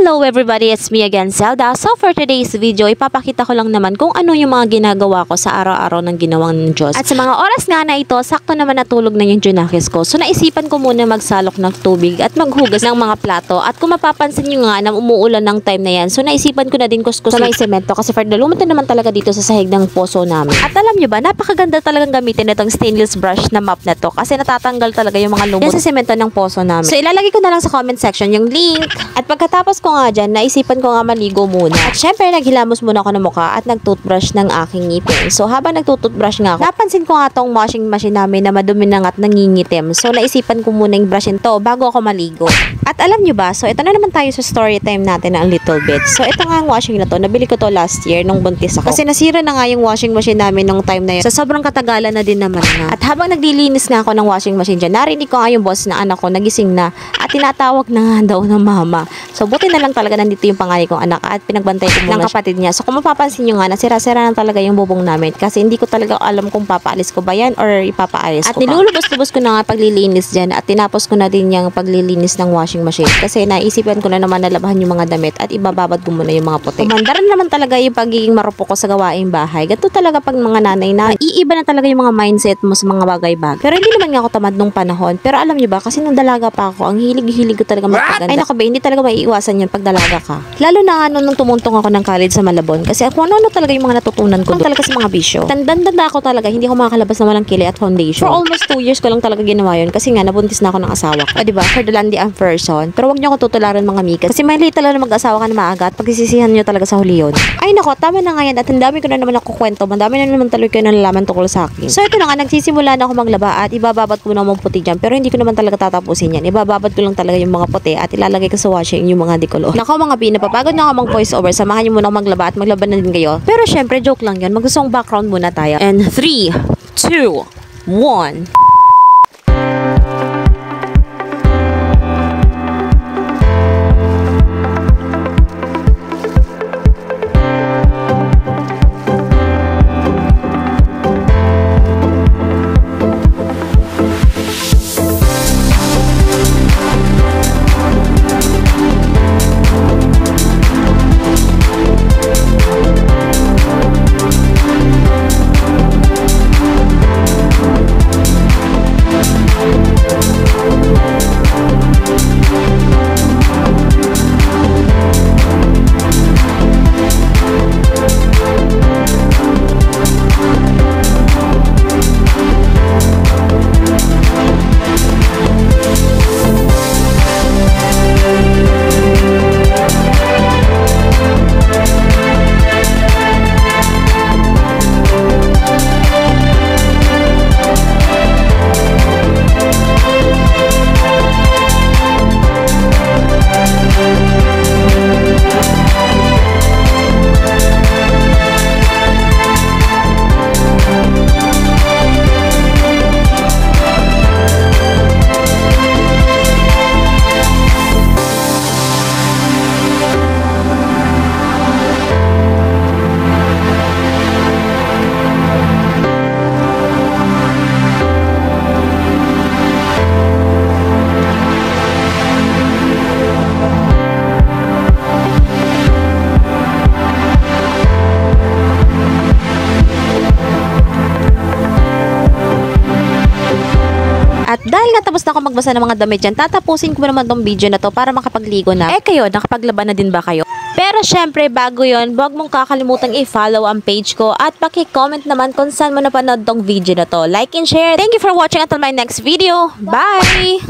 Hello everybody, it's me again, Zelda. So for today's video, ipapakita ko lang naman kung ano yung mga ginagawa ko sa araw-araw ng ginawang ng Diyos. At sa mga oras nga na ito, sakto naman natulog na yung Junakis ko. So naisipan ko muna magsalok ng tubig at maghugas ng mga plato. At kung mapapansin nyo nga na umuulan ng time na yan, so naisipan ko na din kuskus sa may semento kasi for the lumot naman talaga dito sa sahig ng poso namin. At alam nyo ba, napakaganda talagang gamitin itong stainless brush na mop na to kasi natatanggal talaga yung mga lumot sa semento ng poso namin. So ilalagay ko na lang sa comment section yung link. At pagkatapos ko nga dyan, naisipan ko nga maligo muna. At syempre, naghilamos muna ako ng mukha at nagtoothbrush ng aking ngipin. So habang nagtutoothbrush nga ako, napansin ko nga tong washing machine namin na madumi na nga at nangingitim. So naisipan ko muna yung brushin to bago ako maligo. At alam nyo ba, so ito na naman tayo sa story time natin na a little bit. So ito nga ang washing na to, nabili ko to last year nung buntis ako. Kasi nasira na nga yung washing machine namin nung time na yun. Sa sobrang katagalan na din naman nga. At habang naglilinis nga ako ng washing machine dyan, narinig ko nga yung boss na anak ko nagising na at tinatawag na nga daw ng mama. So buti na lang talaga nandito yung panganay kong anak at pinagbantay ko muna ng kapatid niya. So kung mapapansin nyo nga, nasira-sira na talaga yung bubong namin kasi hindi ko talaga alam kung papaalis ko ba yan or ipapaalis ko. At nilulubos-lubos ko na nga paglilinis dyan at tinapos ko na din yung paglilinis ng washing machine kasi naisipan ko na naman na labahan yung mga damit at ibababad ko muna yung mga puti. Kumandar naman talaga yung pagiging marupok ko sa gawaing bahay. Ganito talaga pag mga nanay na iiba na talaga yung mga mindset mo sa mga bagay-bagay. Pero hindi naman nga ako tamad nung panahon. Pero alam nyo ba, kasi nung dalaga pa ako, ang hilig-hilig ko talaga magpaganda. Ay naku ba, hindi talaga maiiwasan yun pag dalaga ka. Lalo na nga nung tumuntong ako ng college sa Malabon kasi ako ano talaga yung mga natutunan ko talaga sa mga bisyo. Tandang-tanda ako talaga, hindi ako makakalabas na walang kili at foundation. For almost 2 years ko lang talaga ginawa yun kasi nga nabuntis na ako ng asawa ko. O diba, for the landy ang person. Pero wag niyo ako tutularan mga mika kasi may late talaga na mag-asawa ka na maaga at pagsisisihan niyo talaga sa huli yun. Ay nako, tama na nga yan at ang dami ko na naman ako kwento. Madami na naman talaga kayo nalalaman tungkol sa akin. So ito na nga, nagsisimula na ako maglaba at ibababad ko na mga puti dyan. Pero hindi ko naman talaga tatapusin yan. Ibababad ko lang talaga yung mga puti at ilalagay ko sa washing yung mga dikulo. Nako mga pinapapagod na ako mag voice over. Samahan niyo muna ako maglaba at maglaba na din kayo. Pero syempre joke lang yan. Magsusong background muna tayo. And 3, 2, 1. At dahil nga tapos na ako magbasa ng mga damit dyan, tatapusin ko naman tong video na to para makapagligo na. Eh kayo, nakapaglaban na din ba kayo? Pero syempre, bago yon, huwag mong kakalimutang i-follow ang page ko at paki-comment naman kung saan mo napanood tong video na to. Like and share. Thank you for watching until my next video. Bye!